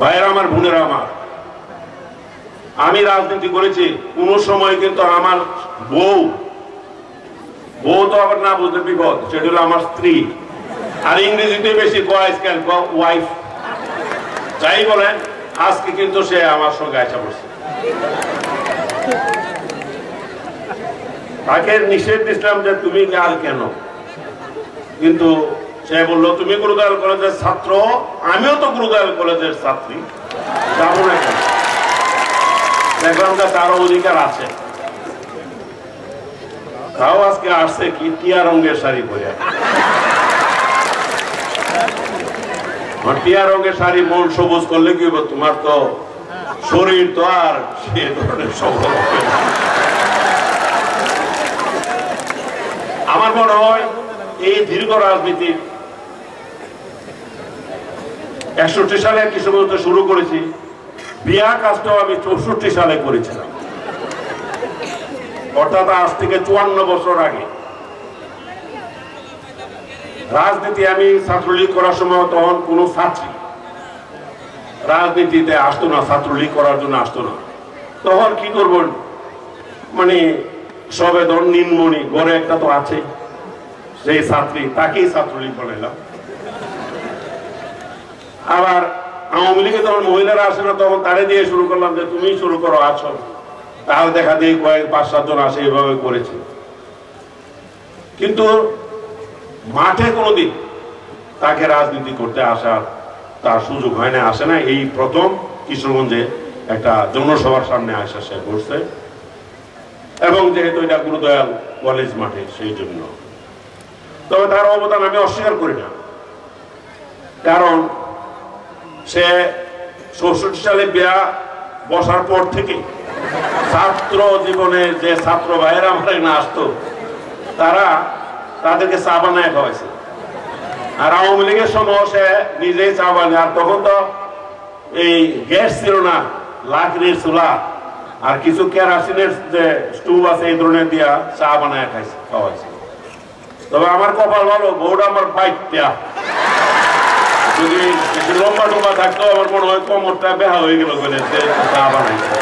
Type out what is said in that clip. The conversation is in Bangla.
ভাইয়েরা আমার, বোনেরা আমার, আমি রাজনীতি করেছি, কোন সময় কিন্তু আমার বউ তো আবার না বুঝতে বিপদ, সেটা হলো আমার স্ত্রী। আর ইংরেজিতে বেশি ওয়াইফ যাই বলেন, আজকে কিন্তু সে আমার সঙ্গে আসা পড়ছে। তাকে নিষেধ দিচ্ছিলাম যে তুমি আর কেন, কিন্তু সে বললো তুমি গুরুদয়াল কলেজের ছাত্র, আমিও তো গুরুদয়াল কলেজের ছাত্রী, যাবো না কেন? দেখলাম যে তার অধিকার আছে, তাও আজকে আসছে কি টিয়া রঙের শাড়ি পরে। টিয়া রঙের শাড়ি মন সবুজ করলে কি হবে? তোমার তো শরীর তো আর সে ধরনের সবল। আমার মনে হয় এই দীর্ঘ রাজনীতি 61 সালে কৃষক শুরু করেছি, বিয়া কাজটাও আমি 64 সালে করেছিলাম, অর্থাৎ আজ থেকে 54 বছর আগে। রাজনীতি আমি ছাত্রলীগ করার সময় তখন কোন ছাত্রী রাজনীতিতে আসতো না, ছাত্রলীগ করার জন্য আসতো না। তখন কি করব, মানে সবে ধর নিম্নমণি ঘরে একটা তো আছে, সেই ছাত্রী, তাকেই ছাত্রলীগ বানাইলাম। আবার আওয়ামী লীগে যখন মহিলারা আসে না, তখন তারে দিয়ে শুরু করলাম যে তুমি শুরু করো, আছো। তাহলে দেখা দিয়ে কয়েক 5-7 জন আসে, এভাবে করেছে। কিন্তু মাঠে কোনোদিন তাকে রাজনীতি করতে আসার তার সুযোগ হয় না, আসে না। এই প্রথম কিশোরগঞ্জে একটা জনসভার সামনে আসা সে বসছে, এবং যেহেতু এটা গুরুদয়াল কলেজ মাঠে, সেই জন্য। তবে তার অবদান আমি অস্বীকার করি না, কারণ সে 64 সালে বিয়া বসার পর থেকে ছাত্র জীবনে যে ছাত্র ভাইয়েরা আমার না আসতো, তাদেরকে চা বানায় খাওয়াইছে। আর আওয়ামী লীগের সময় সে নিজেই চা বানায়, আর তখন তো এই গ্যাস ছিল না, লাকড়ির চুলা আর কিছু কেরাসিনের যে স্টোভ আছে, এই ধরনের দিয়া চা বানায় খাওয়াইছে। তবে আমার কপাল ভালো, বউটা আমার বাইকটা, যদি লম্বা টম্বা থাকতো আমার মনে হয় কোমরটা বেহা হয়ে গেল, চা বানাইছে।